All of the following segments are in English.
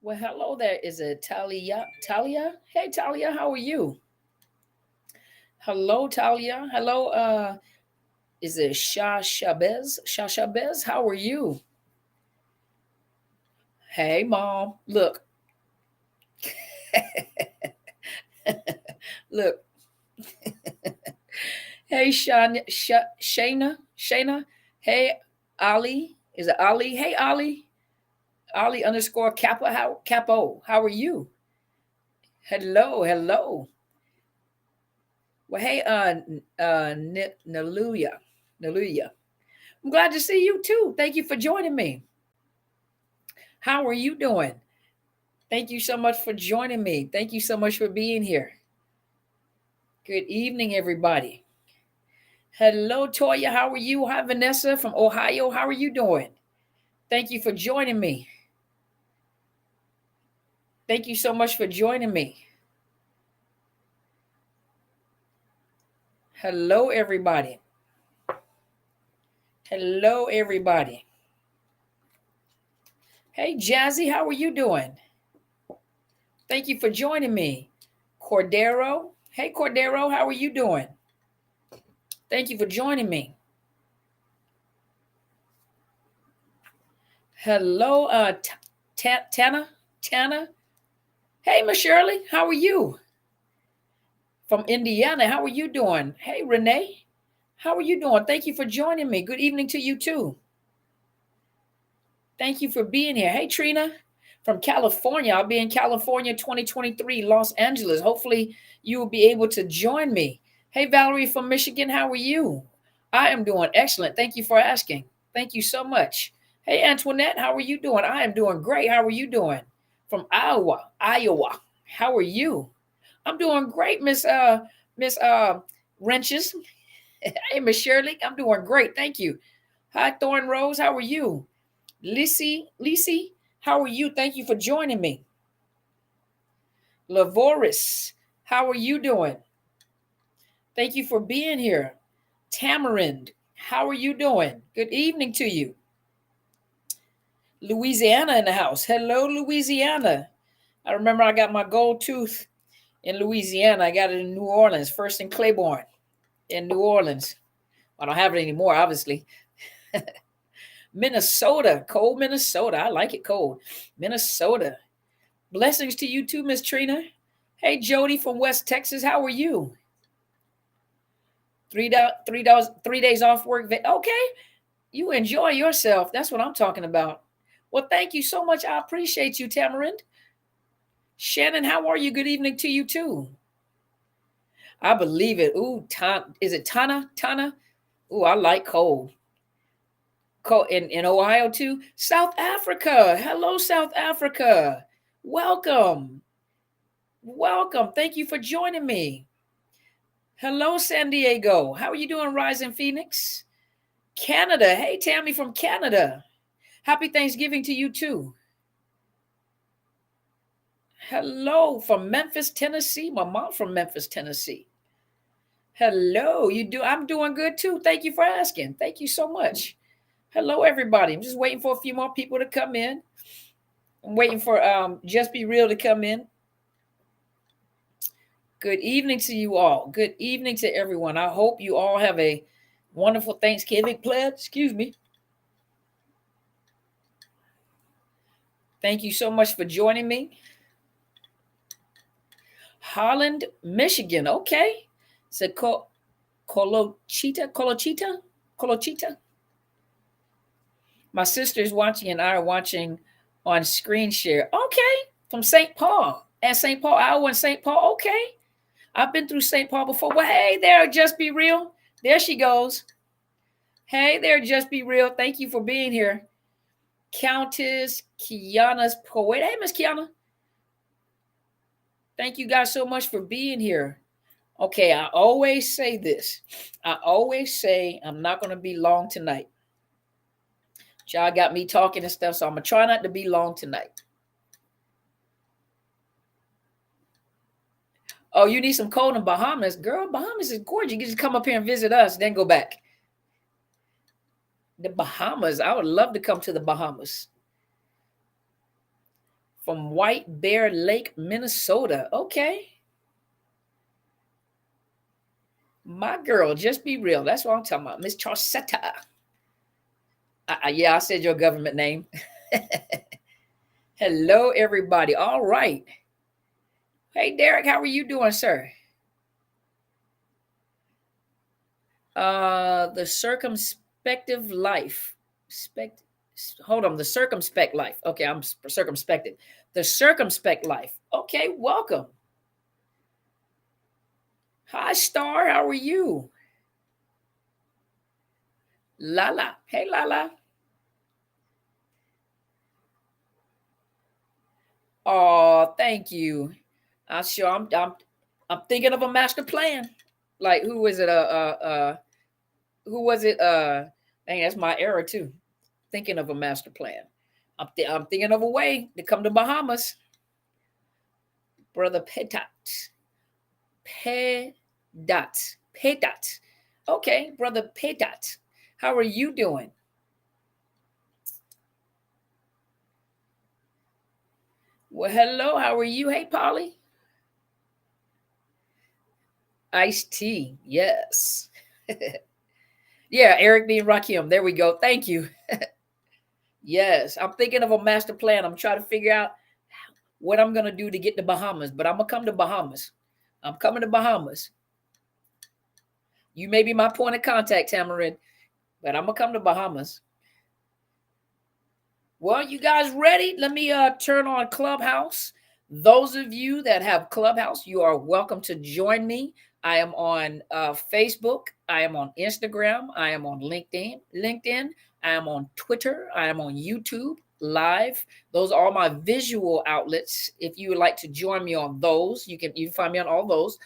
Well, hello there. Is it Talia? Talia? Hey, Talia, how are you? Hello, Talia. Hello, is it Shah Shabez? Shah Shabez, how are you? Hey, Mom. Look, look. Hey, Shayna. Hey, Ali. Is it Ali? Hey, Ali. Ali underscore Kappa. Capo? How are you? Hello, hello. Well, hey, Naluya. Naluya. I'm glad to see you too. Thank you for joining me. How are you doing? Thank you so much for joining me. Thank you so much for being here. Good evening, everybody. Hello, Toya. How are you? Hi, Vanessa from Ohio. How are you doing? Thank you for joining me. Thank you so much for joining me. Hello, everybody. Hello, everybody. Hey, Jazzy, how are you doing? Thank you for joining me. Cordero. Hey, Cordero, how are you doing? Thank you for joining me. Hello, Tana. Tana. Hey, Miss Shirley, how are you? From Indiana, how are you doing? Hey, Renee, how are you doing? Thank you for joining me. Good evening to you too. Thank you for being here. Hey, Trina, from California. I'll be in California 2023, Los Angeles. Hopefully, you will be able to join me. Hey, Valerie from Michigan, how are you? I am doing excellent. Thank you for asking. Thank you so much. Hey, Antoinette, how are you doing? I am doing great. How are you doing? From Iowa. How are you? I'm doing great, Miss Wrenches. Hey, Miss Shirley, I'm doing great. Thank you. Hi, Thorn Rose. How are you? Lisi, how are you? Thank you for joining me. Lavoris, how are you doing? Thank you for being here. Tamarind, how are you doing? Good evening to you. Louisiana in the house. Hello, Louisiana. I remember I got my gold tooth in Louisiana. I got it in New Orleans, first in Claiborne in New Orleans. I don't have it anymore, obviously. Minnesota, cold Minnesota. I like it cold. Minnesota. Blessings to you too, Miss Trina. Hey, Jody from West Texas. How are you? 3 days off work. Okay, you enjoy yourself. That's what I'm talking about. Well, thank you so much. I appreciate you, Tamarind. Shannon, how are you? Good evening to you too. I believe it. Ooh, is it Tana? Tana? Ooh, I like cold. Cold in Ohio too. South Africa. Hello, South Africa. Welcome. Welcome. Thank you for joining me. Hello, San Diego. How are you doing, Rising Phoenix? Canada. Hey, Tammy from Canada. Happy Thanksgiving to you too. Hello from Memphis, Tennessee. My mom from Memphis, Tennessee. Hello, I'm doing good too. Thank you for asking. Thank you so much. Hello, everybody. I'm just waiting for a few more people to come in. I'm waiting for Just Be Real to come in. Good evening to you all. Good evening to everyone. I hope you all have a wonderful Thanksgiving. Excuse me. Thank you so much for joining me. Holland, Michigan. Okay. So Colochita. My sister is watching and I are watching on screen share. Okay. From St. Paul. And St. Paul, Iowa and St. Paul. Okay. I've been through St. Paul before. Well, hey there, Just Be Real. There she goes. Hey there, Just Be Real. Thank you for being here. Countess Kiana's poet. Hey, Miss Kiana. Thank you guys so much for being here. Okay, I always say this. I always say I'm not going to be long tonight. Y'all got me talking and stuff, so I'm going to try not to be long tonight. Oh, you need some cold in Bahamas? Girl, Bahamas is gorgeous. You can just come up here and visit us, then go back. The Bahamas. I would love to come to the Bahamas. from White Bear Lake, Minnesota. Okay. My girl, just be real. That's what I'm talking about. Miss Charcetta. Yeah, I said your government name. Hello, everybody. All right. Hey, Derek, how are you doing, sir? The circumspective life. Hold on, the circumspect life. Okay, I'm circumspective. The circumspect life. Okay, welcome. Hi, Star. How are you? Lala. Hey, Lala. Oh, thank you. I'm thinking of a master plan. Like who was it? Who was it? Dang, that's my error too. Thinking of a master plan. I'm thinking of a way to come to Bahamas, brother Petat. Petat. Okay, brother Petat. How are you doing? Well, hello. How are you? Hey, Polly. Iced tea. Yes. Yeah, Eric B. and Rakim. There we go. Thank you. Yes, I'm thinking of a master plan. I'm trying to figure out what I'm gonna do to get to Bahamas, but I'm gonna come to Bahamas. I'm coming to Bahamas. You may be my point of contact, Tamarin, but I'm gonna come to Bahamas. Well, you guys ready? Let me turn on Clubhouse. Those of you that have Clubhouse, you are welcome to join me. I am on Facebook. I am on Instagram. I am on LinkedIn. I am on Twitter. I am on YouTube Live. Those are all my visual outlets. If you would like to join me on those, you can find me on all those.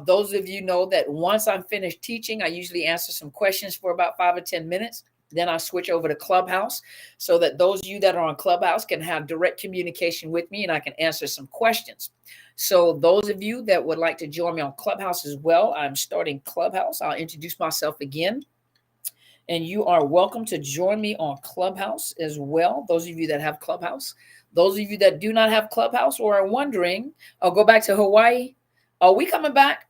Those of you know that once I'm finished teaching, I usually answer some questions for about 5 or 10 minutes. Then I switch over to Clubhouse so that those of you that are on Clubhouse can have direct communication with me and I can answer some questions. So those of you that would like to join me on Clubhouse as well, I'm starting Clubhouse. I'll introduce myself again. And you are welcome to join me on Clubhouse as well. Those of you that have Clubhouse. Those of you that do not have Clubhouse or are wondering, I'll go back to Hawaii. Are we coming back?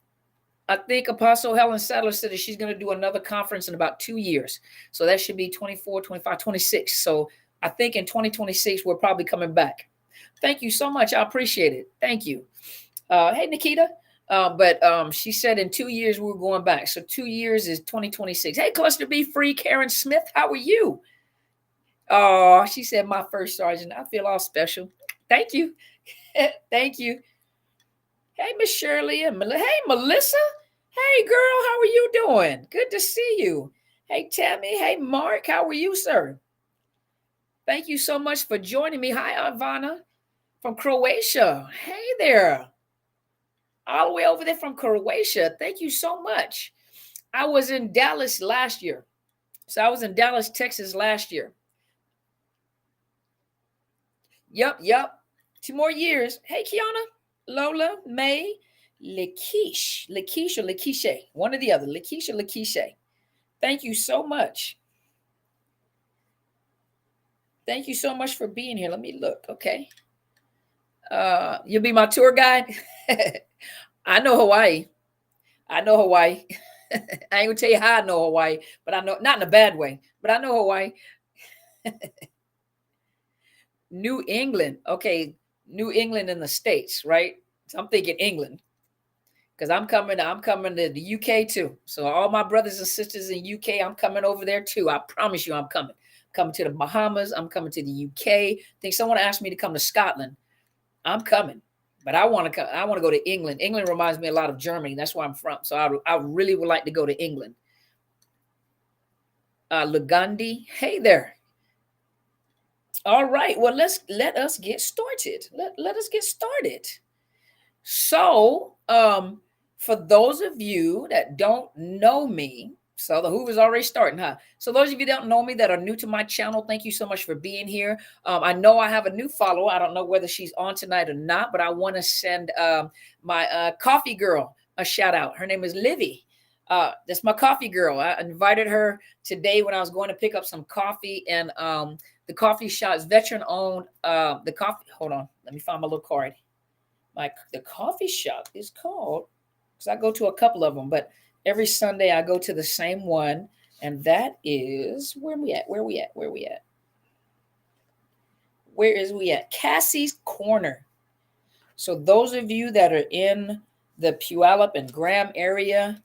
I think Apostle Helen Sadler said that she's going to do another conference in about 2 years. So that should be 24, 25, 26. So I think in 2026, we're probably coming back. Thank you so much. I appreciate it. Thank you. Hey, Nikita. But she said in 2 years, we're going back. So 2 years is 2026. Hey, Cluster B Free, Karen Smith. How are you? Oh, she said, my first sergeant. I feel all special. Thank you. Thank you. Hey, Miss Shirley and hey, Melissa. Hey, girl, how are you doing? Good to see you. Hey, Tammy. Hey, Mark. How are you, sir? Thank you so much for joining me. Hi, Ivana from Croatia. Hey there. All the way over there from Croatia. Thank you so much. I was in Dallas last year. So I was in Dallas, Texas last year. Yep. 2 more years. Hey, Kiana, Lola, May, Lakeisha, one or the other. Lakeisha. Thank you so much. Thank you so much for being here. Let me look. Okay. You'll be my tour guide. I know Hawaii. I ain't gonna tell you how I know Hawaii, but I know, not in a bad way, but I know Hawaii. New England. Okay. New England in the States, right? So I'm thinking England. Because I'm coming to the UK too. So all my brothers and sisters in UK, I'm coming over there too. I promise you I'm coming. Coming to the Bahamas. I'm coming to the UK. I think someone asked me to come to Scotland. I'm coming. But I want to go to England. England reminds me a lot of Germany. That's where I'm from. So I really would like to go to England. Lugandi. Hey there. All right. Well, let us get started. Let us get started. So, for those of you that don't know me, so the Hoover's already starting, huh? So those of you that don't know me that are new to my channel, thank you so much for being here. I know I have a new follower. I don't know whether she's on tonight or not, but I want to send my coffee girl a shout out. Her name is Livy. That's my coffee girl. I invited her today when I was going to pick up some coffee, and the coffee shop is veteran owned. The coffee. Hold on, let me find my little card. The coffee shop is called, because I go to a couple of them, but every Sunday I go to the same one, and that is where we at? Where we at? Where we at? Where is we at? Cassie's Corner. So those of you that are in the Puyallup and Graham area,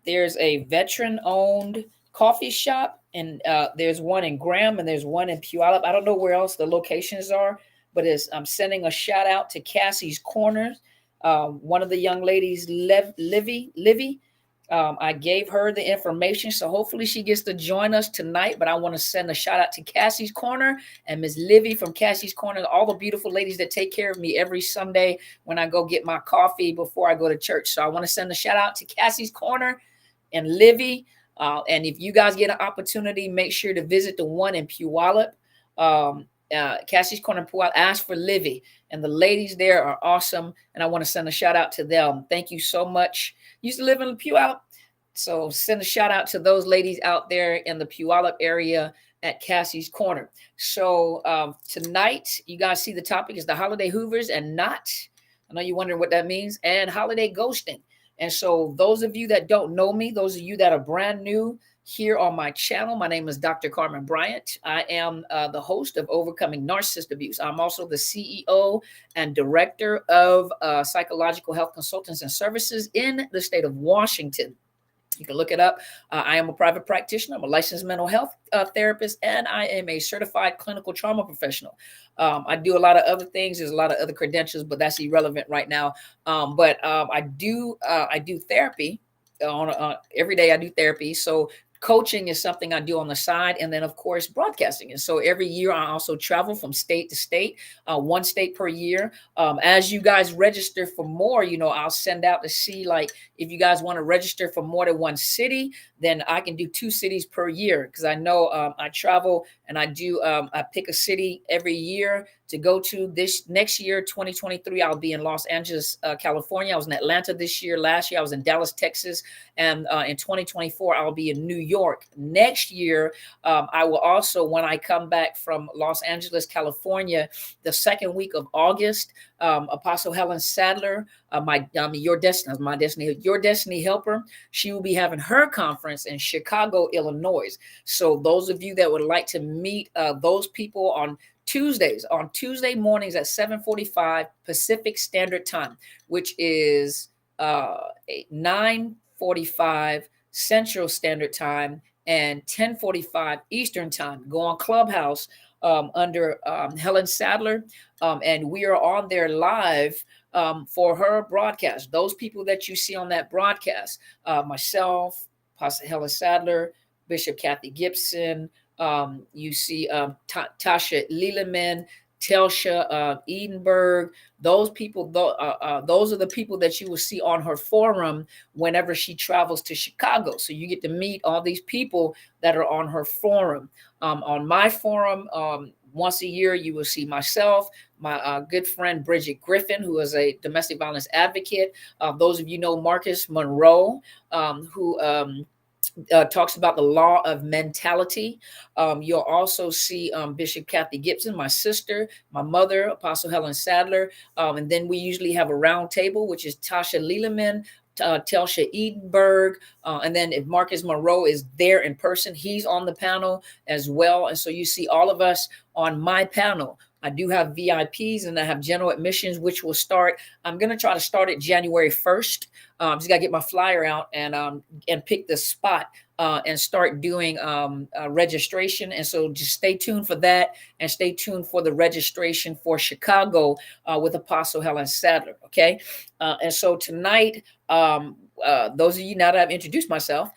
there's a veteran-owned coffee shop, and there's one in Graham and there's one in Puyallup. I don't know where else the locations are, but I'm sending a shout out to Cassie's Corner. One of the young ladies, Livy, I gave her the information, so hopefully she gets to join us tonight. But I want to send a shout out to Cassie's Corner and Miss Livy from Cassie's Corner, all the beautiful ladies that take care of me every Sunday when I go get my coffee before I go to church. So I want to send a shout out to Cassie's Corner and Livy. And if you guys get an opportunity, make sure to visit the one in Puyallup. Cassie's Corner, Puyallup. Ask for Livy, and the ladies there are awesome. And I want to send a shout out to them. Thank you so much. Used to live in Puyallup, so send a shout out to those ladies out there in the Puyallup area at Cassie's Corner. So tonight, you guys see the topic is the holiday hoovers and not. I know you're wondering what that means, and holiday ghosting. And so those of you that don't know me, those of you that are brand new here on my channel, my name is Dr. Carmen Bryant. I am the host of Overcoming Narcissist Abuse. I'm also the CEO and director of Psychological Health Consultants and Services in the state of Washington. You can look it up. I am a private practitioner. I'm a licensed mental health therapist, and I am a certified clinical trauma professional. I do a lot of other things. There's a lot of other credentials, but that's irrelevant right now. But I do therapy on every day. I do therapy. So coaching is something I do on the side, and then of course broadcasting. And so every year I also travel from state to state, one state per year. As you guys register for more, I'll send out to see, like, if you guys want to register for more than one city, then I can do 2 cities per year, because I know I travel and I pick a city every year to go to. This next year, 2023, I'll be in Los Angeles, California. I was in Atlanta this year. Last year, I was in Dallas, Texas. And in 2024, I'll be in New York. Next year, I will also, when I come back from Los Angeles, California, the second week of August, Apostle Helen Sadler, my Destiny Helper, she will be having her conference in Chicago, Illinois. So those of you that would like to meet those people on Tuesday mornings at 7:45 Pacific Standard Time, which is 9:45 Central Standard Time and 10:45 Eastern Time. Go on Clubhouse under Helen Sadler, and we are on there live for her broadcast. Those people that you see on that broadcast, myself, Pastor Helen Sadler, Bishop Kathy Gibson, you see Tasha Lilleman, Telsha Edenberg. Those people, those are the people that you will see on her forum whenever she travels to Chicago. So you get to meet all these people that are on her forum. On my forum, once a year, you will see myself, my good friend Bridget Griffin, who is a domestic violence advocate. Those of you know Marcus Monroe, who talks about the law of mentality. You'll also see Bishop Kathy Gibson, my sister, my mother, Apostle Helen Sadler. And then we usually have a round table, which is Tasha Lilleman, Telsha Edenberg. And then if Marcus Monroe is there in person, he's on the panel as well. And so you see all of us on my panel. I do have VIPs and I have general admissions, which will start. I'm going to try to start it January 1st. Just got to get my flyer out and pick the spot and start doing registration. And so just stay tuned for that, and stay tuned for the registration for Chicago with Apostle Helen Sadler. Okay. And so tonight, those of you, now that I've introduced myself,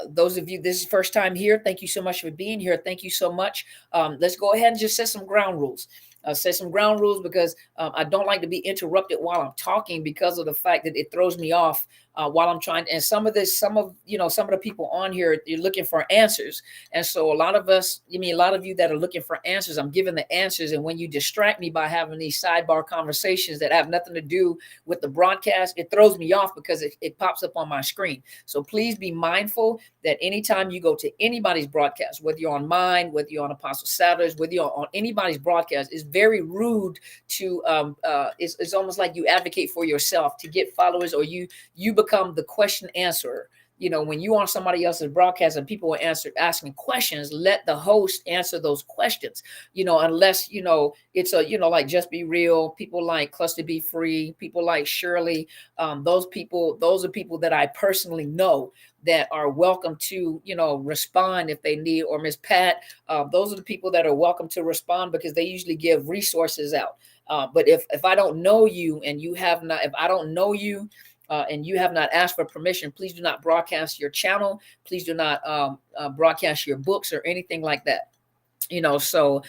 those of you, this is first time here, thank you so much for being here. Thank you so much. Let's go ahead and just set some ground rules. set some ground rules because I don't like to be interrupted while I'm talking because of the fact that it throws me off while I'm trying. And some of the people on here, you're looking for answers. And so a lot of us, a lot of you that are looking for answers, I'm giving the answers. And when you distract me by having these sidebar conversations that have nothing to do with the broadcast, it throws me off because it pops up on my screen. So please be mindful that anytime you go to anybody's broadcast, whether you're on mine, whether you're on Apostle Satter's, whether you're on anybody's broadcast, it's very rude to it's almost like you advocate for yourself to get followers, or you become the question answerer. When you on somebody else's broadcast and people are asking questions, let the host answer those questions. Unless it's like Just Be Real, people like Cluster Be Free, people like Shirley. Those are people that I personally know that are welcome to respond if they need, or Miss Pat. Those are the people that are welcome to respond because they usually give resources out. But if I don't know you and you have not, if I don't know you, and you have not asked for permission, please do not broadcast your channel. Please do not broadcast your books or anything like that. So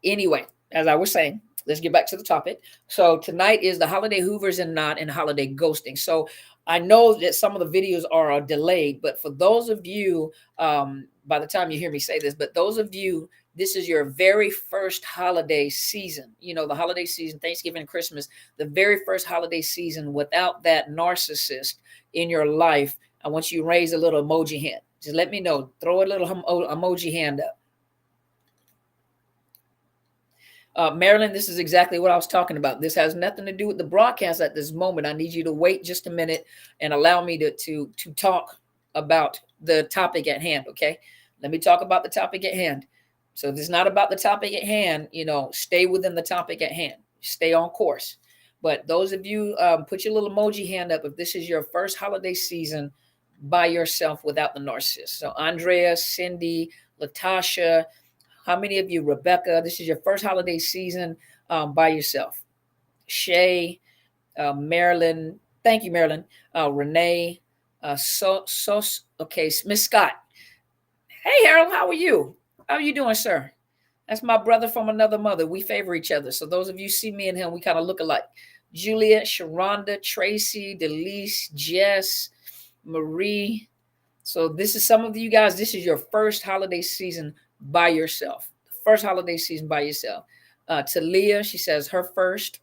anyway, as I was saying, let's get back to the topic. So tonight is the holiday hoovers and holiday ghosting. So I know that some of the videos are delayed, but for those of you, by the time you hear me say this, but those of you, this is your very first holiday season, the holiday season, Thanksgiving and Christmas, the very first holiday season without that narcissist in your life. I want you to raise a little emoji hand. Just let me know. Throw a little emoji hand up. Marilyn, this is exactly what I was talking about. This has nothing to do with the broadcast at this moment. I need you to wait just a minute and allow me to talk about the topic at hand, okay? Let me talk about the topic at hand. So if it's not about the topic at hand, stay within the topic at hand. Stay on course. But those of you, put your little emoji hand up if this is your first holiday season by yourself without the narcissist. So Andrea, Cindy, Latasha, how many of you, Rebecca, this is your first holiday season by yourself? Shay, Marilyn, thank you, Marilyn, Renee, okay, Miss Scott. Hey, Harold, how are you? How are you doing, sir? That's my brother from another mother. We favor each other. So those of you see me and him, we kind of look alike. Juliet, Sharonda, Tracy, Delise, Jess, Marie. So this is some of you guys. This is your first holiday season by yourself. First holiday season by yourself. Talia, she says her first.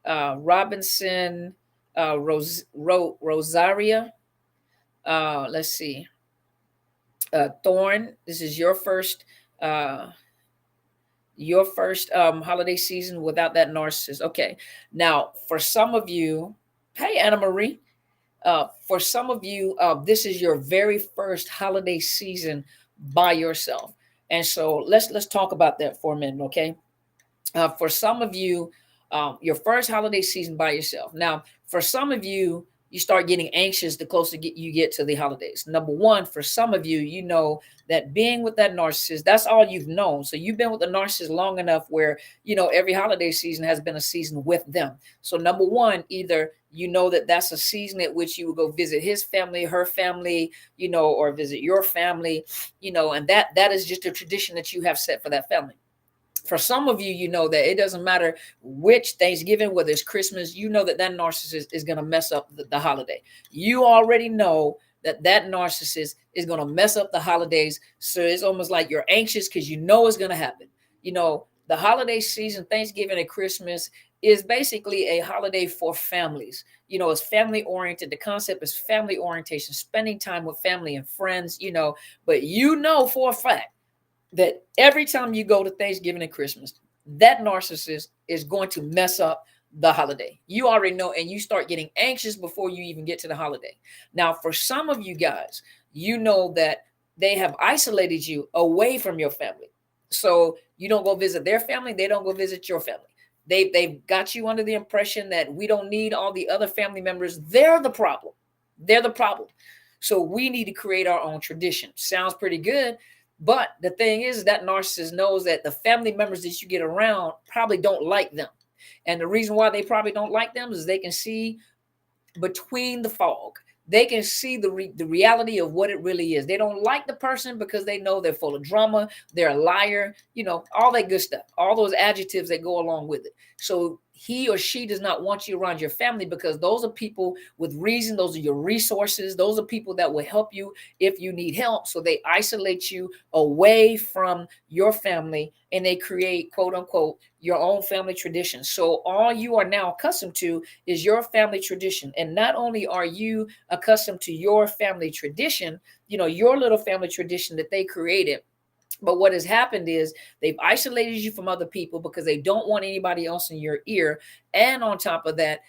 Robinson, Rosaria. Let's see. Thorn, this is your first holiday season without that narcissist. Okay. Now, for some of you, hey, Anna Marie, for some of you, this is your very first holiday season by yourself. And so let's talk about that for a minute, okay? For some of you, your first holiday season by yourself. Now, for some of you, you start getting anxious the closer you get to the holidays. Number one, for some of you, you know that being with that narcissist, that's all you've known. So you've been with the narcissist long enough where, every holiday season has been a season with them. So number one, either you know that that's a season at which you would go visit his family, her family, or visit your family, and that is just a tradition that you have set for that family. For some of you, you know that it doesn't matter which Thanksgiving, whether it's Christmas, you know that narcissist is going to mess up the holiday. You already know that narcissist is going to mess up the holidays. So it's almost like you're anxious because you know it's going to happen. The holiday season, Thanksgiving and Christmas, is basically a holiday for families. It's family oriented. The concept is family orientation, spending time with family and friends, but for a fact that every time you go to Thanksgiving and Christmas, that narcissist is going to mess up the holiday. You already know, and you start getting anxious before you even get to the holiday. Now, for some of you guys, you know that they have isolated you away from your family. So you don't go visit their family. They don't go visit your family. They've got you under the impression that we don't need all the other family members. They're the problem. They're the problem. So we need to create our own tradition. Sounds pretty good. But the thing is that narcissist knows that the family members that you get around probably don't like them. And the reason why they probably don't like them is they can see between the fog. They can see the reality of what it really is. They don't like the person because they know they're full of drama, they're a liar, all that good stuff, all those adjectives that go along with it. So he or she does not want you around your family because those are people with reason. Those are your resources. Those are people that will help you if you need help. So they isolate you away from your family and they create, quote unquote, your own family tradition. So all you are now accustomed to is your family tradition. And not only are you accustomed to your family tradition, your little family tradition that they created, but what has happened is they've isolated you from other people because they don't want anybody else in your ear. And on top of that,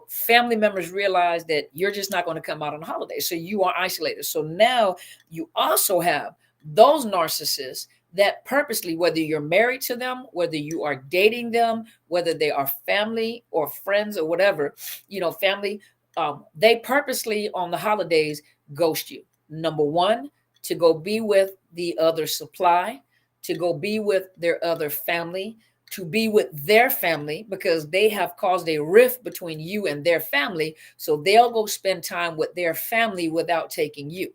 family members realize that you're just not going to come out on holidays. So you are isolated. So now you also have those narcissists that purposely, whether you're married to them, whether you are dating them, whether they are family or friends or whatever, family, they purposely on the holidays ghost you. Number one, to go be with the other supply, to go be with their other family, to be with their family because they have caused a rift between you and their family. So they'll go spend time with their family without taking you.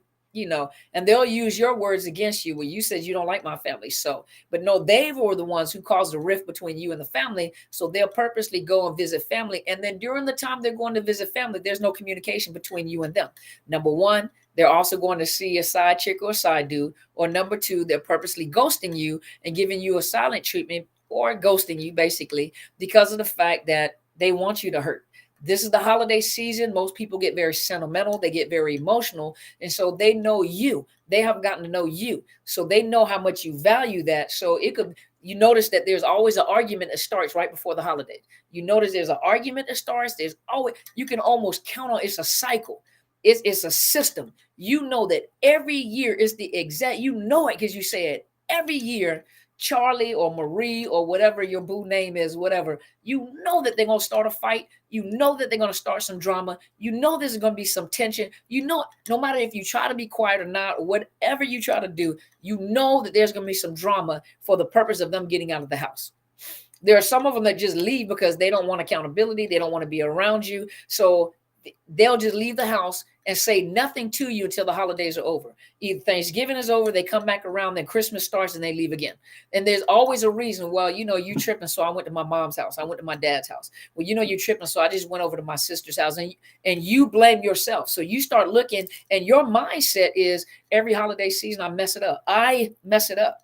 And they'll use your words against you. Well, you said you don't like my family. So, but no, they were the ones who caused the rift between you and the family. So they'll purposely go and visit family. And then during the time they're going to visit family, there's no communication between you and them. Number one, they're also going to see a side chick or a side dude. Or number two, they're purposely ghosting you and giving you a silent treatment or ghosting you basically because of the fact that they want you to hurt. This is the holiday season. Most people get very sentimental. They get very emotional. And so they know you. They have gotten to know you. So they know how much you value that. So you notice that there's always an argument that starts right before the holiday. You notice there's an argument that starts. You can almost count on, it's a cycle. It's a system. You know that every year is the exact, it because you say it every year. Charlie or Marie or whatever your boo name is, whatever, that they're going to start a fight. That they're going to start some drama. There's going to be some tension. No matter if you try to be quiet or not, or whatever you try to do, that there's going to be some drama for the purpose of them getting out of the house. There are some of them that just leave because they don't want accountability. They don't want to be around you. So they'll just leave the house and say nothing to you until the holidays are over. Either Thanksgiving is over, they come back around, then Christmas starts and they leave again. And there's always a reason. Well, you tripping, so I went to my mom's house. I went to my dad's house. Well, you tripping, so I just went over to my sister's house. And you blame yourself. So you start looking and your mindset is every holiday season, I mess it up.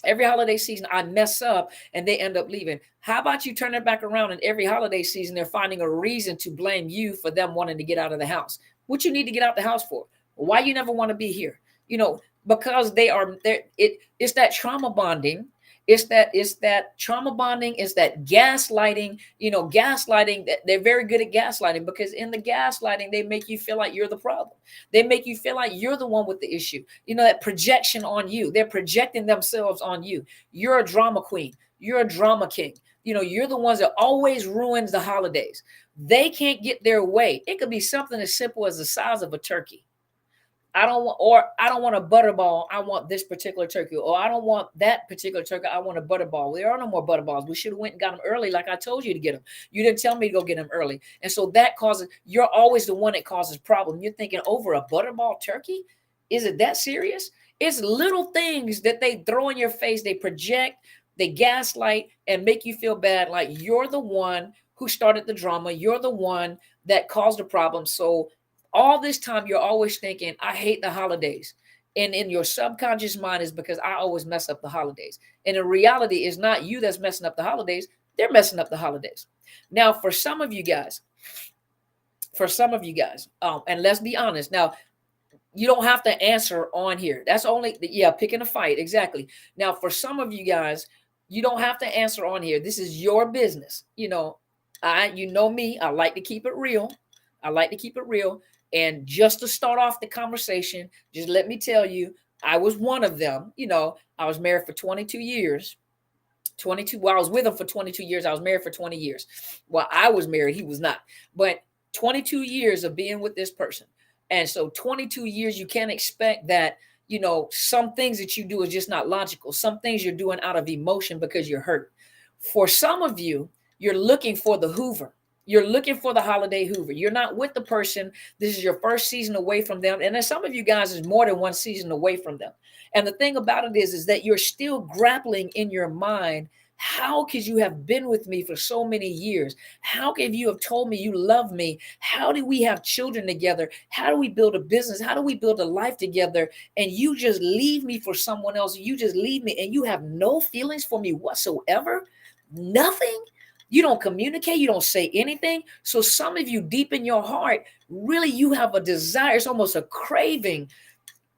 Every holiday season, I mess up and they end up leaving. How about you turn it back around and every holiday season, they're finding a reason to blame you for them wanting to get out of the house. What you need to get out the house for? Why you never want to be here? Because they are there. It's that trauma bonding. It's that trauma bonding. It's that gaslighting. Gaslighting. That they're very good at gaslighting because in the gaslighting, they make you feel like you're the problem. They make you feel like you're the one with the issue. That projection on you. They're projecting themselves on you. You're a drama queen. You're a drama king. You're the ones that always ruins the holidays. They can't get their way. It could be something as simple as the size of a turkey. I don't want a butterball. I want this particular turkey. Or I don't want that particular turkey. I want a butterball. There are no more butterballs. We should have went and got them early like I told you to get them. You didn't tell me to go get them early. And so that causes, you're always the one that causes problem. You're thinking over a butterball turkey? Is it that serious? It's little things that they throw in your face. They project, they gaslight and make you feel bad. Like you're the one who started the drama. You're the one that caused the problem. So all this time, you're always thinking, I hate the holidays. And in your subconscious mind is because I always mess up the holidays. And in reality, it's not you that's messing up the holidays. They're messing up the holidays. Now, for some of you guys, and let's be honest. Now, you don't have to answer on here. That's only, picking a fight. Exactly. Now, for some of you guys, you don't have to answer on here. This is your business. You know me, I like to keep it real. And just to start off the conversation, just let me tell you, I was one of them. I was married for 22 years. I was with him for 22 years. I was married for 20 years. Well, I was married. He was not. But 22 years of being with this person. And so 22 years, you can't expect that, some things that you do is just not logical. Some things you're doing out of emotion because you're hurt. For some of you, you're looking for the hoover. You're looking for the holiday hoover. You're not with the person. This is your first season away from them. And then some of you guys is more than one season away from them. And the thing about it is that you're still grappling in your mind. How could you have been with me for so many years? How could you have told me you love me? How do we have children together? How do we build a business? How do we build a life together? And you just leave me for someone else. You just leave me and you have no feelings for me whatsoever. Nothing. You don't communicate. You don't say anything. So some of you deep in your heart, really, you have a desire. It's almost a craving.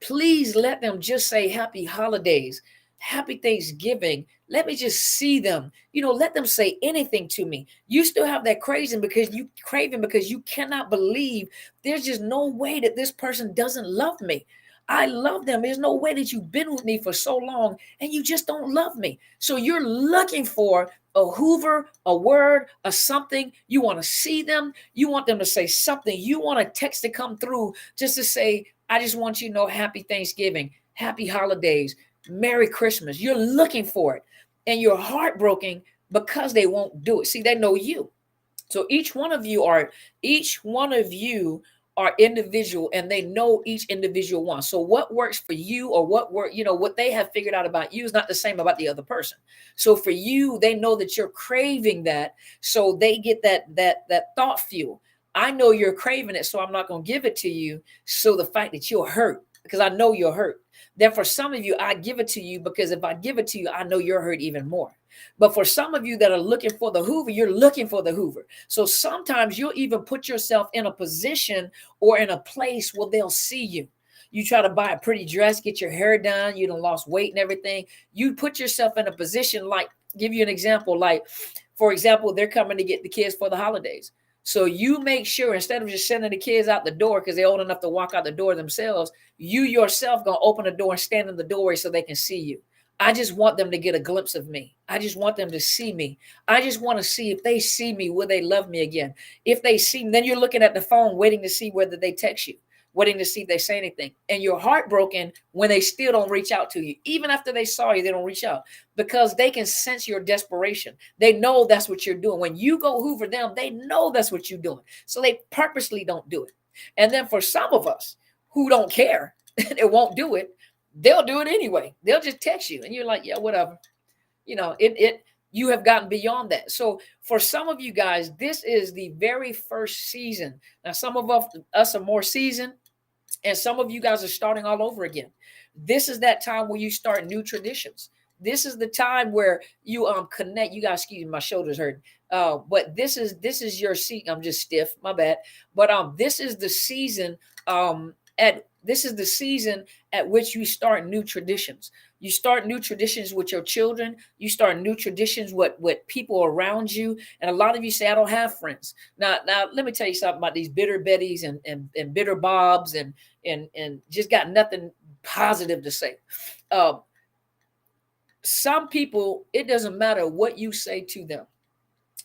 Please let them just say happy holidays, happy Thanksgiving. Let me just see them. Let them say anything to me. You still have that craving because you cannot believe there's just no way that this person doesn't love me. I love them. There's no way that you've been with me for so long and you just don't love me. So you're looking for a hoover, a word, a something. You want to see them. You want them to say something. You want a text to come through just to say, I just want you to know happy Thanksgiving, happy holidays, Merry Christmas. You're looking for it and you're heartbroken because they won't do it. See, they know you. So each one of you are individual and they know each individual one. So what works for you or what they have figured out about you is not the same about the other person. So for you, they know that you're craving that. So they get that thought fuel. I know you're craving it, so I'm not going to give it to you. So the fact that you're hurt, because I know you're hurt. Then for some of you, I give it to you because if I give it to you, I know you're hurt even more. But for some of you that are looking for the hoover, you're looking for the hoover. So sometimes you'll even put yourself in a position or in a place where they'll see you. You try to buy a pretty dress, get your hair done, you done lost weight and everything. You put yourself in a position, like, give you an example, like, for example, they're coming to get the kids for the holidays. So you make sure instead of just sending the kids out the door because they're old enough to walk out the door themselves, you yourself gonna open the door and stand in the doorway so they can see you. I just want them to get a glimpse of me. I just want them to see me. I just want to see if they see me, will they love me again? If they see me, then you're looking at the phone waiting to see whether they text you, waiting to see if they say anything. And you're heartbroken when they still don't reach out to you. Even after they saw you, they don't reach out because they can sense your desperation. They know that's what you're doing. When you go hoover them, they know that's what you're doing. So they purposely don't do it. And then for some of us who don't care, they won't do it. They'll do it anyway. They'll just text you and you're like, yeah, whatever. You have gotten beyond that. So for some of you guys, this is the very first season. Now, some of us are more seasoned and some of you guys are starting all over again. This is that time where you start new traditions. This is the time where you connect. You guys, excuse me, my shoulders hurt. But this is your seat. I'm just stiff, my bad. But this is the season at which you start new traditions. You start new traditions with your children. You start new traditions with people around you. And a lot of you say, I don't have friends. Now let me tell you something about these bitter Bettys and bitter Bobs and just got nothing positive to say. Some people, it doesn't matter what you say to them.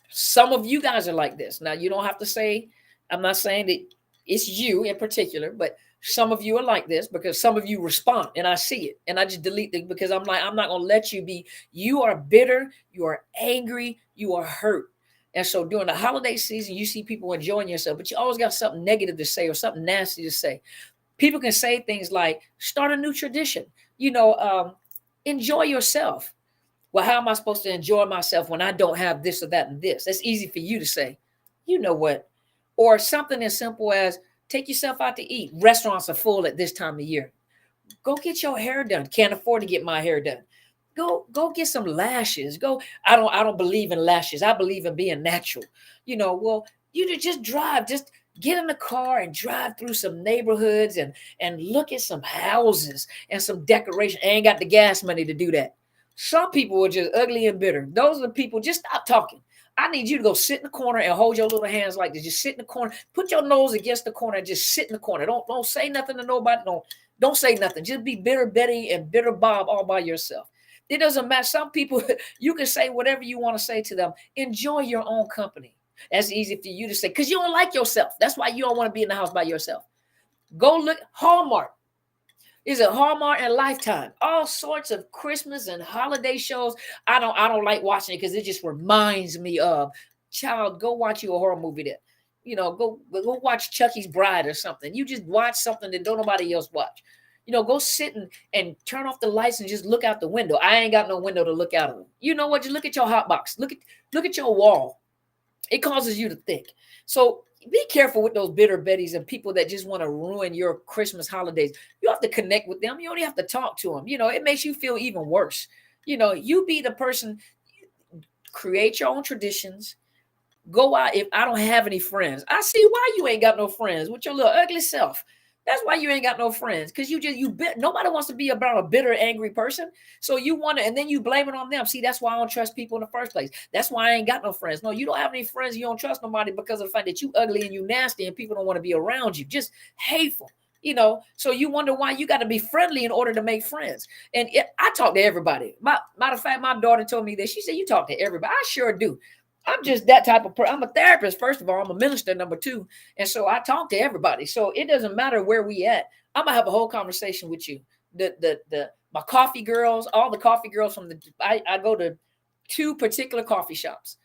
Some of you guys are like this. Now, you don't have to say, I'm not saying that it's you in particular, but some of you are like this because some of you respond and I see it and I just delete it because I'm like, I'm not going to let you be. You are bitter. You are angry. You are hurt. And so during the holiday season, you see people enjoying yourself, but you always got something negative to say or something nasty to say. People can say things like, start a new tradition, enjoy yourself. Well, how am I supposed to enjoy myself when I don't have this or that and this? That's easy for you to say. You know what? Or something as simple as take yourself out to eat. Restaurants are full at this time of year. Go get your hair done. Can't afford to get my hair done. Go get some lashes. I don't believe in lashes. I believe in being natural. You just drive. Just get in the car and drive through some neighborhoods and look at some houses and some decoration. I ain't got the gas money to do that. Some people are just ugly and bitter. Those are the people. Just stop talking. I need you to go sit in the corner and hold your little hands like this. Just sit in the corner. Put your nose against the corner and just sit in the corner. Don't say nothing to nobody. Don't say nothing. Just be bitter Betty and bitter Bob all by yourself. It doesn't matter. Some people, you can say whatever you want to say to them. Enjoy your own company. That's easy for you to say because you don't like yourself. That's why you don't want to be in the house by yourself. Go look. Hallmark. Is it Hallmark and Lifetime? All sorts of Christmas and holiday shows. I don't like watching it because it just reminds me of Child, go watch you a horror movie there. Go watch Chucky's Bride or something. You just watch something that don't nobody else watch. Go sit and turn off the lights and just look out the window. I ain't got no window to look out of. You know what? Just look at your hot box. Look at your wall. It causes you to think. So be careful with those bitter betties and people that just want to ruin your Christmas holidays. You have to connect with them. You only have to talk to them. It makes you feel even worse. You be the person, create your own traditions. Go out. If I don't have any friends, I see why you ain't got no friends with your little ugly self. That's why you ain't got no friends, because nobody wants to be about a bitter, angry person. So you want to, and then you blame it on them. See, that's why I don't trust people in the first place. That's why I ain't got no friends. No, you don't have any friends. You don't trust nobody because of the fact that you ugly and you nasty and people don't want to be around you. Just hateful. So you wonder why you got to be friendly in order to make friends. And I talk to everybody. Matter of fact, my daughter told me that. She said, you talk to everybody. I sure do. I'm just that type of person. I'm a therapist, first of all. I'm a minister, number two. And so I talk to everybody. So it doesn't matter where we at. I'm going to have a whole conversation with you. My coffee girls, all the coffee girls I go to 2 particular coffee shops.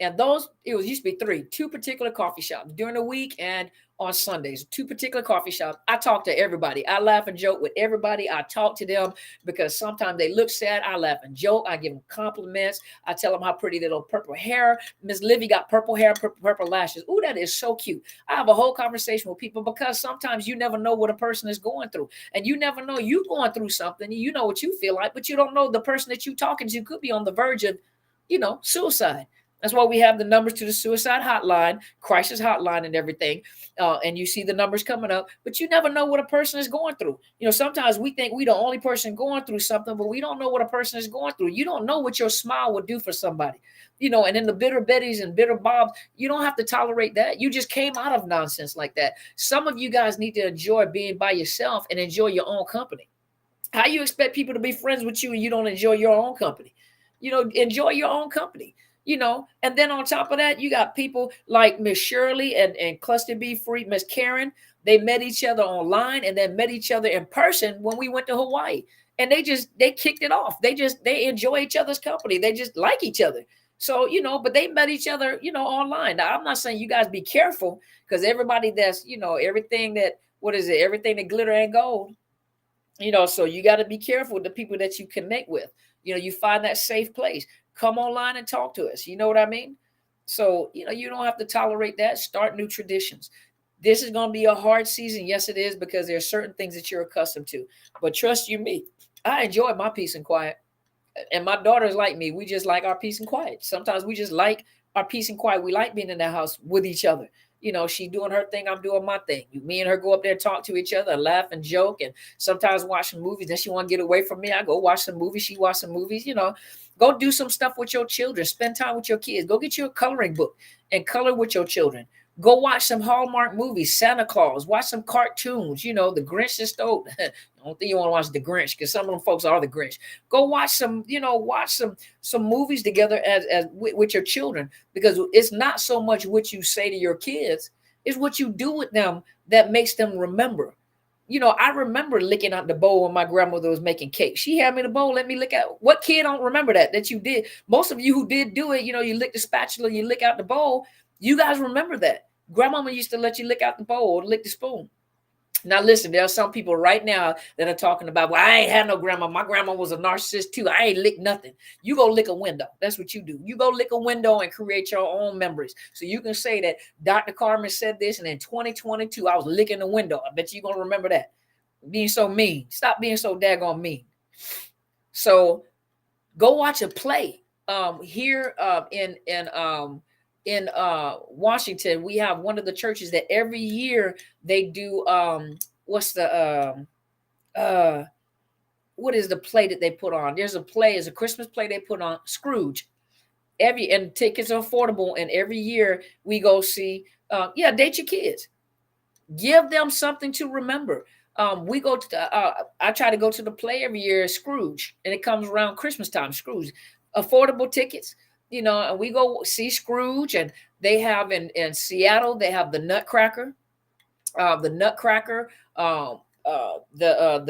And used to be 3, 2 particular coffee shops during the week and on Sundays, 2 particular coffee shops. I talk to everybody. I laugh and joke with everybody. I talk to them because sometimes they look sad. I laugh and joke. I give them compliments. I tell them how pretty their little purple hair. Miss Livy got purple hair, purple lashes. Ooh, that is so cute. I have a whole conversation with people because sometimes you never know what a person is going through. And you never know you going through something. You know what you feel like, but you don't know the person that you talking to could be on the verge of, suicide. That's why we have the numbers to the suicide hotline, crisis hotline and everything. And you see the numbers coming up, but you never know what a person is going through. Sometimes we think we the only person going through something, but we don't know what a person is going through. You don't know what your smile would do for somebody. And in the bitter Betties and bitter Bobs, you don't have to tolerate that. You just came out of nonsense like that. Some of you guys need to enjoy being by yourself and enjoy your own company. How you expect people to be friends with you and you don't enjoy your own company? Enjoy your own company. And then on top of that, you got people like Miss Shirley and Cluster B Free, Miss Karen. They met each other online and then met each other in person when we went to Hawaii. And they kicked it off. They enjoy each other's company. They just like each other. So, but they met each other, online. Now, I'm not saying you guys be careful because everybody that's, everything that glitter ain't gold. So you got to be careful with the people that you connect with. You find that safe place. Come online and talk to us. You know what I mean? So, you don't have to tolerate that. Start new traditions. This is going to be a hard season. Yes, it is, because there are certain things that you're accustomed to. But trust you me, I enjoy my peace and quiet. And my daughters like me. We just like our peace and quiet. Sometimes we just like our peace and quiet. We like being in the house with each other. She doing her thing, I'm doing my thing. Me and her go up there and talk to each other, laugh and joke, and sometimes watch some movies. Then she want to get away from me. I go watch some movies. She watch some movies. Go do some stuff with your children. Spend time with your kids. Go get you a coloring book and color with your children. Go watch some Hallmark movies, Santa Claus. Watch some cartoons. The Grinch is dope. I don't think you want to watch the Grinch because some of them folks are the Grinch. Go watch some movies together as with your children, because it's not so much what you say to your kids, it's what you do with them that makes them remember. I remember licking out the bowl when my grandmother was making cake. She had me the bowl, let me lick out. What kid don't remember that you did? Most of you who did do it, you lick the spatula, you lick out the bowl. You guys remember that. Grandmama used to let you lick out the bowl or lick the spoon. Now, listen, there are some people right now that are talking about, well, I ain't had no grandma. My grandma was a narcissist too. I ain't licked nothing. You go lick a window. That's what you do. You go lick a window and create your own memories. So you can say that Dr. Carmen said this, and in 2022, I was licking the window. I bet you're going to remember that. Being so mean. Stop being so daggone mean. So go watch a play. Here in Washington, we have one of the churches that every year they do what is the play that they put on? There's a Christmas play they put on, Scrooge. And tickets are affordable, and every year we go see date your kids. Give them something to remember. We go to I try to go to the play every year, Scrooge, and it comes around Christmas time, Scrooge. Affordable tickets. And we go see Scrooge, and they have in Seattle, they have the Nutcracker, the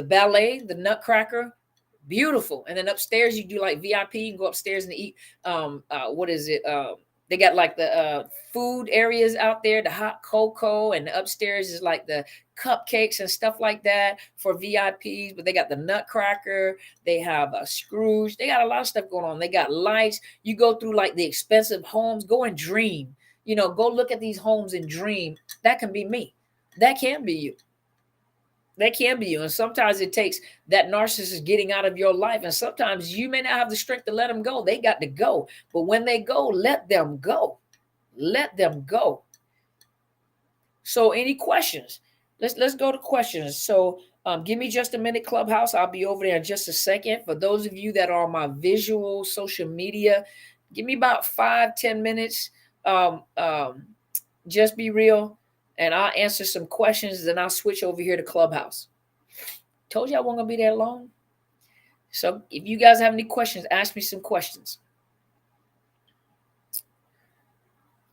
ballet, the Nutcracker, beautiful. And then upstairs you do like VIP, you can go upstairs and eat. They got like the food areas out there, the hot cocoa, and upstairs is like the cupcakes and stuff like that for VIPs. But they got the Nutcracker, they have a Scrooge, they got a lot of stuff going on. They got lights. You go through like the expensive homes, go and dream. Go look at these homes and dream. That can be me. That can be you. That can be you. And sometimes it takes that narcissist getting out of your life. And sometimes you may not have the strength to let them go. They got to go. But when they go, let them go. Let them go. So any questions? Let's go to questions. So give me just a minute, Clubhouse. I'll be over there in just a second. For those of you that are on my visual social media, give me about 5-10 minutes. Just be real. And I'll answer some questions, then I'll switch over here to Clubhouse. Told you I wasn't going to be that long. So if you guys have any questions, ask me some questions.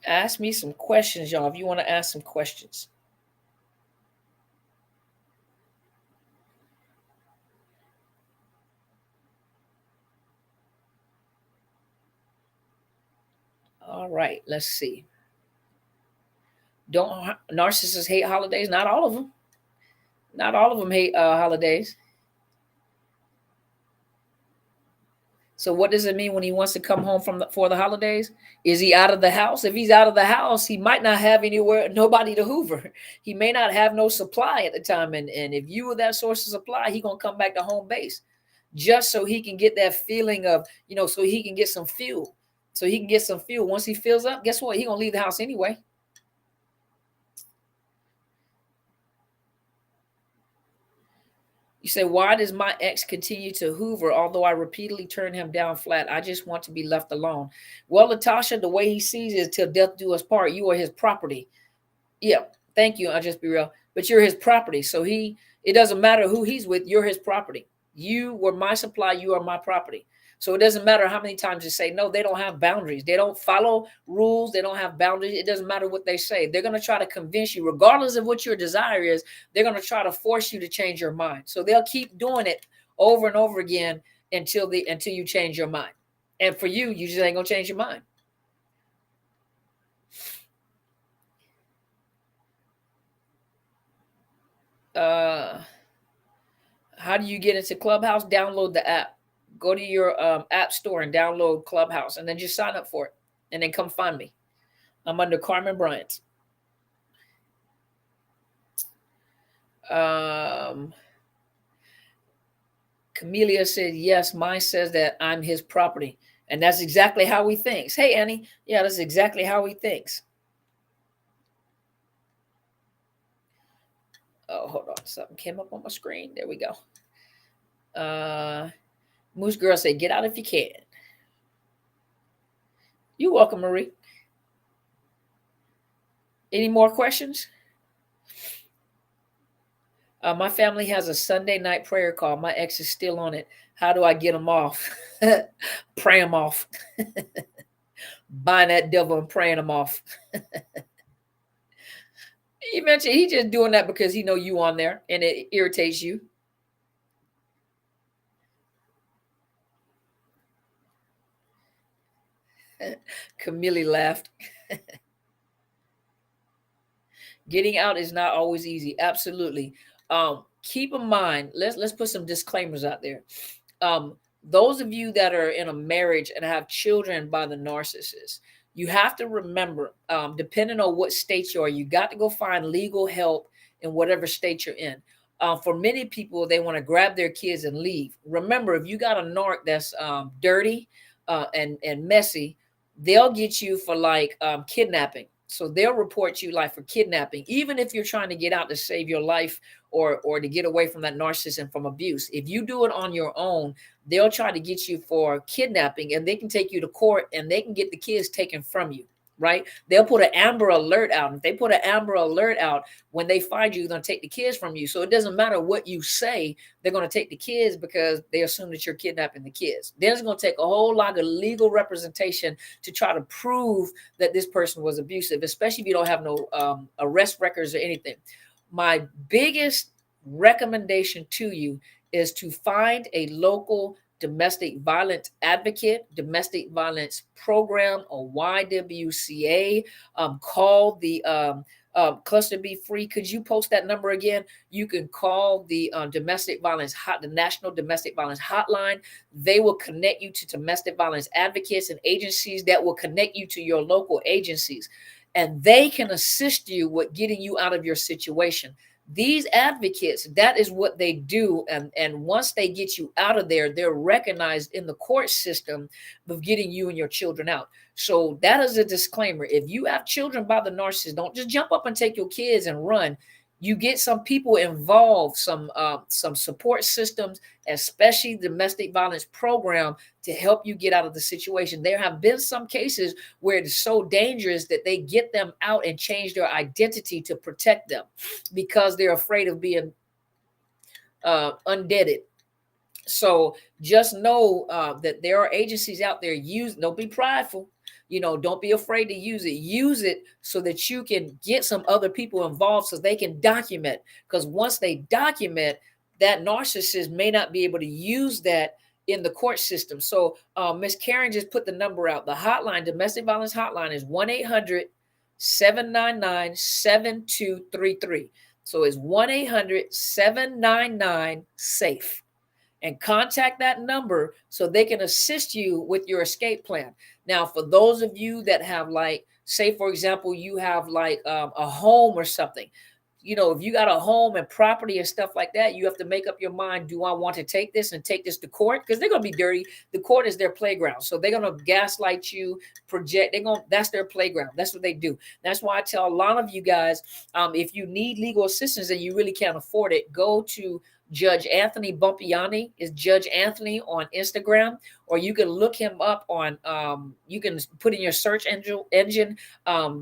Ask me some questions, y'all, if you want to ask some questions. All right, let's see. Don't narcissists hate holidays? Not all of them. Not all of them hate holidays. So what does it mean when he wants to come home for the holidays? Is he out of the house? If he's out of the house, he might not have nobody to hoover. He may not have no supply at the time. And if you were that source of supply, he gonna come back to home base just so he can get that feeling of, so he can get some fuel. So he can get some fuel. Once he fills up, guess what? He gonna leave the house anyway. You say, why does my ex continue to hoover, although I repeatedly turn him down flat? I just want to be left alone. Well, Latasha, the way he sees it is till death do us part. You are his property. Yeah, thank you. I'll just be real. But you're his property. So it doesn't matter who he's with. You're his property. You were my supply. You are my property. So it doesn't matter how many times you say, no, they don't have boundaries. They don't follow rules. They don't have boundaries. It doesn't matter what they say. They're going to try to convince you, regardless of what your desire is, they're going to try to force you to change your mind. So they'll keep doing it over and over again until you change your mind. And for you, you just ain't going to change your mind. How do you get into Clubhouse? Download the app. Go to your app store and download Clubhouse, and then just sign up for it, and then come find me. I'm under Carmen Bryant. Camellia said, yes, mine says that I'm his property. And that's exactly how he thinks. Hey, Annie. Yeah, that's exactly how he thinks. Oh, hold on. Something came up on my screen. There we go. Moose Girl said, get out if you can. You're welcome, Marie. Any more questions? My family has a Sunday night prayer call. My ex is still on it. How do I get him off? Pray him off. Bind that devil and praying him off. He mentioned he just doing that because he know you on there and it irritates you. Camille laughed. Getting out is not always easy. Absolutely. Keep in mind, let's put some disclaimers out there. Those of you that are in a marriage and have children by the narcissist, you have to remember, depending on what state you are, you got to go find legal help in whatever state you're in. For many people, they want to grab their kids and leave. Remember, if you got a narc that's dirty and messy, they'll get you for like kidnapping. So they'll report you like for kidnapping, even if you're trying to get out to save your life or to get away from that narcissist and from abuse. If you do it on your own, they'll try to get you for kidnapping, and they can take you to court and they can get the kids taken from you, right? They'll put an Amber Alert out. If they put an Amber Alert out, when they find you, they're going to take the kids from you. So it doesn't matter what you say, they're going to take the kids because they assume that you're kidnapping the kids. Then it's going to take a whole lot of legal representation to try to prove that this person was abusive, especially if you don't have no arrest records or anything. My biggest recommendation to you is to find a local domestic violence advocate, domestic violence program, or YWCA. Call the Cluster Be Free. Could you post that number again? You can call the the National Domestic Violence Hotline. They will connect you to domestic violence advocates and agencies that will connect you to your local agencies, and they can assist you with getting you out of your situation. These advocates, that is what they do. And once they get you out of there, they're recognized in the court system of getting you and your children out. So that is a disclaimer. If you have children by the narcissist, don't just jump up and take your kids and run. You get some people involved, some support systems, especially domestic violence program, to help you get out of the situation. There have been some cases where it's so dangerous that they get them out and change their identity to protect them because they're afraid of being undeaded. So just know that there are agencies out there. Don't be prideful. Don't be afraid to use it. Use it so that you can get some other people involved so they can document. Because once they document, that narcissist may not be able to use that in the court system. So Miss Karen just put the number out. The hotline, domestic violence hotline, is 1-800-799-7233. So it's 1-800-799-SAFE. And contact that number so they can assist you with your escape plan. Now, for those of you that have, like, say, for example, you have like a home or something, if you got a home and property and stuff like that, you have to make up your mind. Do I want to take this to court? Because they're going to be dirty. The court is their playground. So they're going to gaslight you, project. That's their playground. That's what they do. That's why I tell a lot of you guys, if you need legal assistance and you really can't afford it, go to Judge Anthony Bumpiani. Is Judge Anthony on Instagram, or you can look him up on, you can put in your search engine,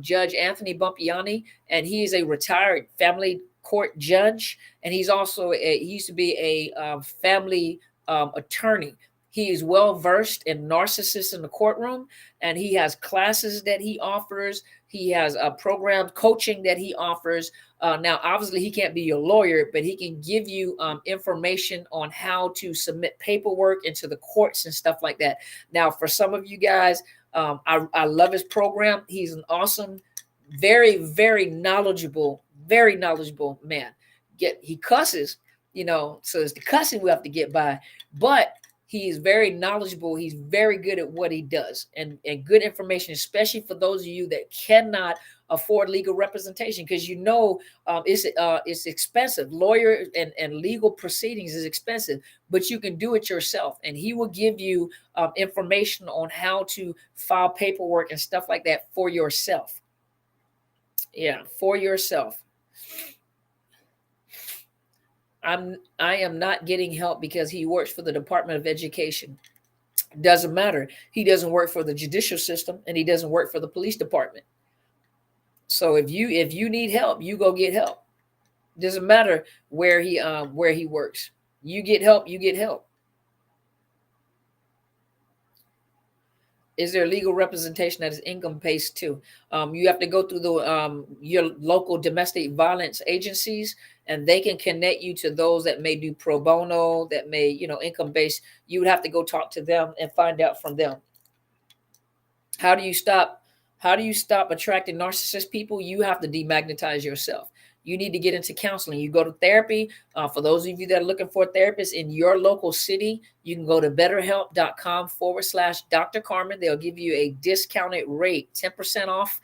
Judge Anthony Bumpiani, and he is a retired family court judge, and he's also he used to be a family attorney. He is well versed in narcissists in the courtroom, and he has classes that he offers. He has a program coaching that he offers. Now, obviously, he can't be your lawyer, but he can give you information on how to submit paperwork into the courts and stuff like that. Now, for some of you guys, I love his program. He's an awesome, very, very knowledgeable man. He cusses, so it's the cussing we have to get by, but he is very knowledgeable. He's very good at what he does, and good information, especially for those of you that cannot afford legal representation, because it's expensive. Lawyer and legal proceedings is expensive, but you can do it yourself, and he will give you information on how to file paperwork and stuff like that for yourself. Yeah, for yourself. I am not getting help because he works for the Department of Education. Doesn't matter. He doesn't work for the judicial system, and he doesn't work for the police department. So if you need help, you go get help. Doesn't matter where he works. You get help. You get help. Is there legal representation that is income-based too? You have to go through your local domestic violence agencies, and they can connect you to those that may do pro bono, that may, income-based. You would have to go talk to them and find out from them. How do you stop attracting narcissist people? You have to demagnetize yourself. You need to get into counseling. You go to therapy. For those of you that are looking for a therapist in your local city, you can go to betterhelp.com/Dr. Carmen. They'll give you a discounted rate, 10% off,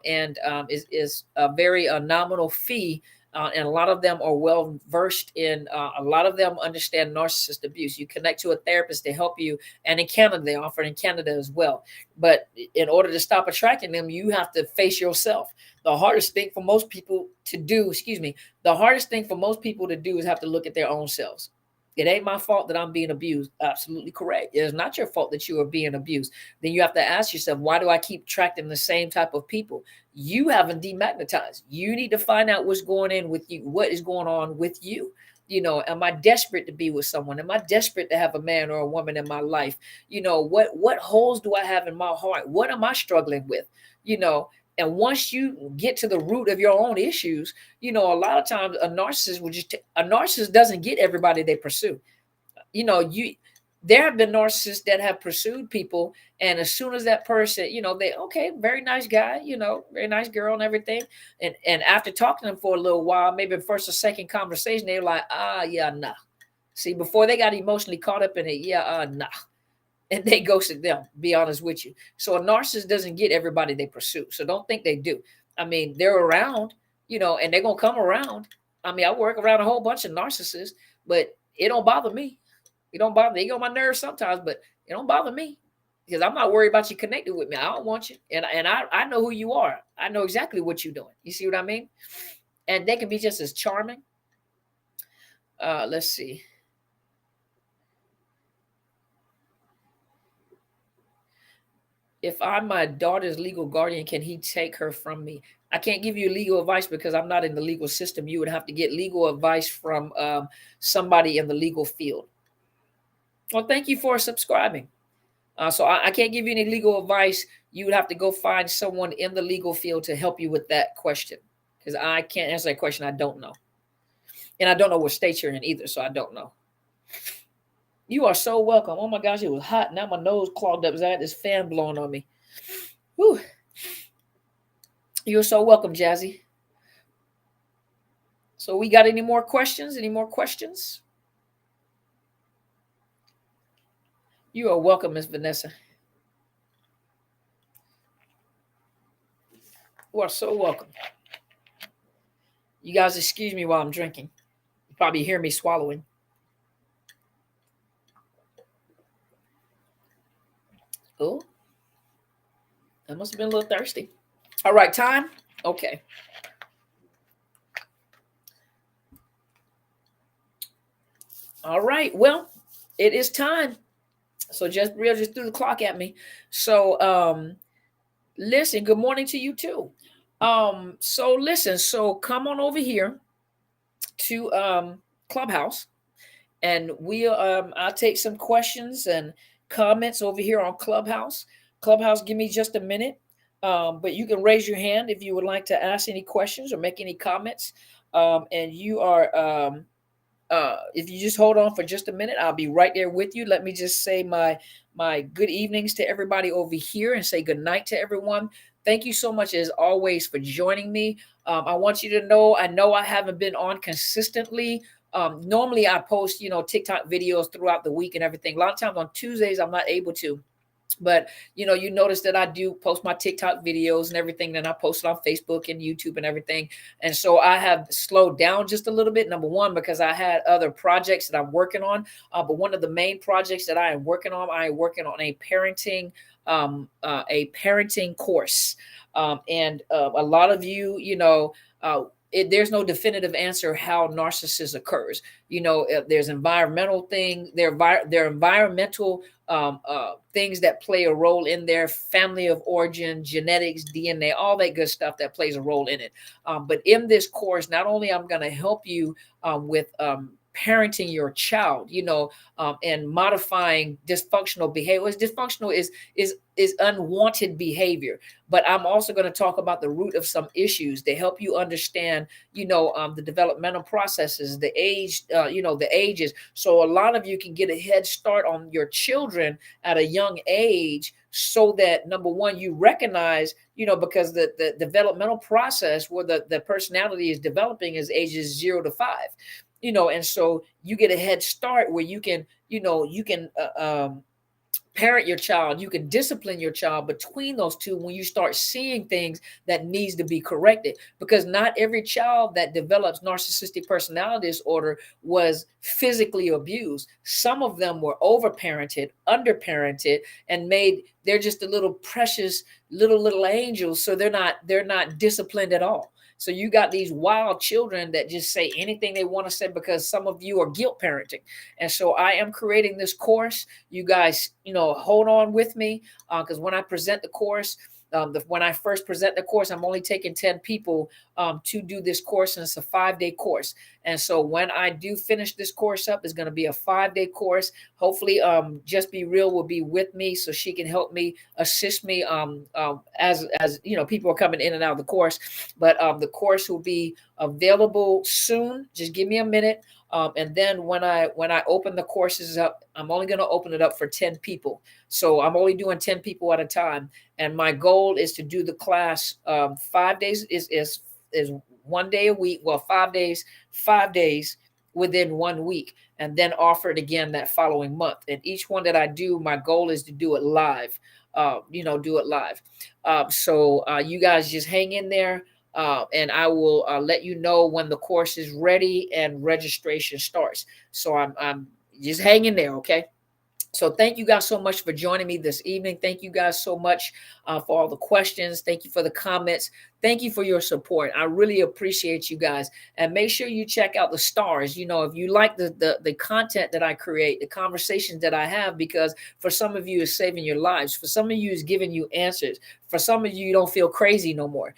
and is a very nominal fee. And a lot of them are well versed in, a lot of them understand narcissist abuse. You connect to a therapist to help you. And in Canada, they offer it in Canada as well. But in order to stop attracting them, you have to face yourself. The hardest thing for most people to do is have to look at their own selves. It ain't my fault that I'm being abused. Absolutely correct. It is not your fault that you are being abused. Then you have to ask yourself, why do I keep attracting the same type of people? You haven't demagnetized. You need to find out what's going on with you. What is going on with you? Am I desperate to be with someone? Am I desperate to have a man or a woman in my life? What holes do I have in my heart? What am I struggling with? And once you get to the root of your own issues, a lot of times a narcissist doesn't get everybody they pursue. There have been narcissists that have pursued people, and as soon as that person, they okay, very nice guy, very nice girl and everything, and after talking to them for a little while, maybe first or second conversation, they're like, yeah, nah. See, before they got emotionally caught up in it, yeah, nah, and they ghosted them. Be honest with you. So a narcissist doesn't get everybody they pursue. So don't think they do. I mean, they're around, and they're gonna come around. I mean, I work around a whole bunch of narcissists, but it don't bother me. It don't bother me. They get on my nerves sometimes, but it don't bother me because I'm not worried about you connected with me. I don't want you, and I know who you are. I know exactly what you're doing. You see what I mean? And they can be just as charming. Let's see. If I'm my daughter's legal guardian, can he take her from me? I can't give you legal advice because I'm not in the legal system. You would have to get legal advice from somebody in the legal field. Well, thank you for subscribing. So I can't give you any legal advice. You would have to go find someone in the legal field to help you with that question because I can't answer that question. I don't know. And I don't know what state you're in either, so I don't know. You are so welcome. Oh my gosh, it was hot. Now my nose clogged up because I had this fan blowing on me. Whew. You're so welcome, Jazzy. So we got any more questions? Any more questions? You are welcome, Miss Vanessa. You are so welcome. You guys excuse me while I'm drinking. You probably hear me swallowing. Oh, I must have been a little thirsty. All right, time? Okay. All right. Well, it is time. So just threw the clock at me. So listen, good morning to you too. So listen, so come on over here to Clubhouse and I'll take some questions and comments over here on Clubhouse. Clubhouse, give me just a minute. But you can raise your hand if you would like to ask any questions or make any comments. And you are if you just hold on for just a minute, I'll be right there with you. Let me just say my good evenings to everybody over here and say good night to everyone. Thank you so much as always for joining me. I want you to know I haven't been on consistently. Normally I post, TikTok videos throughout the week and everything. A lot of times on Tuesdays I'm not able to. But you notice that I do post my TikTok videos and everything, and I post it on Facebook and YouTube and everything. And so I have slowed down just a little bit. Number one, because I had other projects that I'm working on. But one of the main projects that I am working on a parenting course. And a lot of you, there's no definitive answer how narcissism occurs. There's environmental thing. There are environmental things that play a role in their family of origin, genetics, DNA, all that good stuff that plays a role in it. But in this course, not only I'm going to help you with parenting your child, and modifying dysfunctional behavior. Dysfunctional is unwanted behavior, but I'm also going to talk about the root of some issues to help you understand, the developmental processes, the ages. So a lot of you can get a head start on your children at a young age so that number one, you recognize, because the developmental process where the personality is developing is ages 0 to 5. And so you get a head start where you can parent your child, you can discipline your child between those two when you start seeing things that needs to be corrected, because not every child that develops narcissistic personality disorder was physically abused. Some of them were overparented, underparented, and they're just a little precious little angels, so they're not disciplined at all. So you got these wild children that just say anything they want to say because some of you are guilt parenting. And so I am creating this course. You guys, hold on with me because when I present the course, when I first present the course, I'm only taking 10 people to do this course, and it's a 5-day course. And so when I do finish this course up, it's going to be a 5-day course. Hopefully, Just Be Real will be with me so she can help me, assist me as people are coming in and out of the course. But the course will be available soon. Just give me a minute. And then when I open the courses up, I'm only going to open it up for 10 people. So I'm only doing 10 people at a time. And my goal is to do the class 5 days is 1 day a week. Well, 5 days, 5 days within 1 week, and then offer it again that following month. And each one that I do, my goal is to do it live. Do it live. So you guys just hang in there, and I will let you know when the course is ready and registration starts. So I'm just hang in there, okay? So thank you guys so much for joining me this evening. Thank you guys so much for all the questions. Thank you for the comments. Thank you for your support. I really appreciate you guys. And make sure you check out the stars. If you like the content that I create, the conversations that I have, because for some of you, it's saving your lives. For some of you, it's giving you answers. For some of you, you don't feel crazy no more.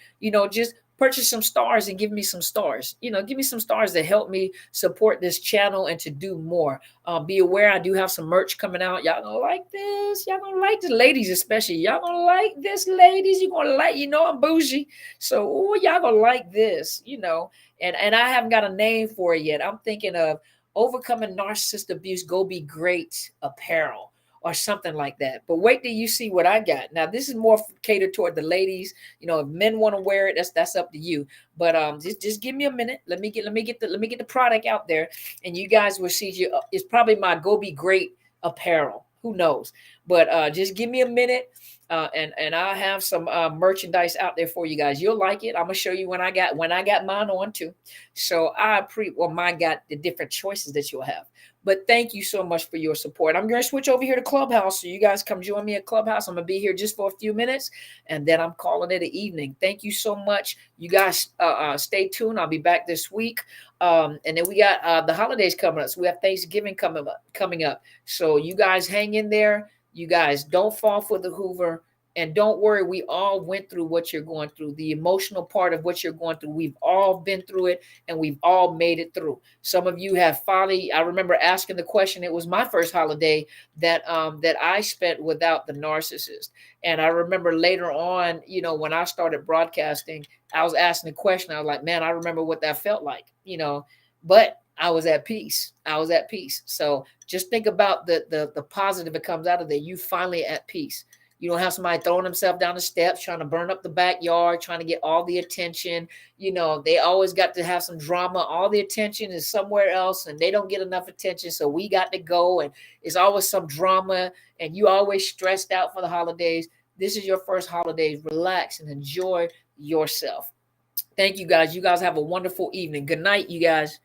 Just purchase some stars and give me some stars. Give me some stars to help me support this channel and to do more. Be aware, I do have some merch coming out. Y'all gonna like this. Y'all gonna like this, ladies especially. Y'all gonna like this, ladies. You gonna like. I'm bougie, so y'all gonna like this. And I haven't got a name for it yet. I'm thinking of overcoming narcissist abuse. Go be great apparel or something like that. But wait till you see what I got. Now this is more catered toward the ladies. If men want to wear it, that's up to you. But just give me a minute. Let me get the product out there, and you guys will see. It's probably my Go Be Great apparel. Who knows? But just give me a minute. And I have some merchandise out there for you guys. You'll like it. I'm gonna show you when I got mine on too. So mine got the different choices that you'll have. But thank you so much for your support. I'm going to switch over here to Clubhouse, so you guys come join me at Clubhouse. I'm going to be here just for a few minutes, and then I'm calling it an evening. Thank you so much. You guys stay tuned. I'll be back this week. And then we got the holidays coming up. So we have Thanksgiving coming up. So you guys hang in there. You guys don't fall for the Hoover. And don't worry, we all went through what you're going through. The emotional part of what you're going through, we've all been through it, and we've all made it through. Some of you have finally, I remember asking the question, it was my first holiday that I spent without the narcissist. And I remember later on, when I started broadcasting, I was asking the question. I was like, man, I remember what that felt like, but I was at peace. So just think about the positive that comes out of there. You finally at peace. You don't have somebody throwing themselves down the steps, trying to burn up the backyard, trying to get all the attention. They always got to have some drama. All the attention is somewhere else, and they don't get enough attention. So we got to go, and it's always some drama, and you always stressed out for the holidays. This is your first holidays. Relax and enjoy yourself. Thank you guys. You guys have a wonderful evening. Good night, you guys.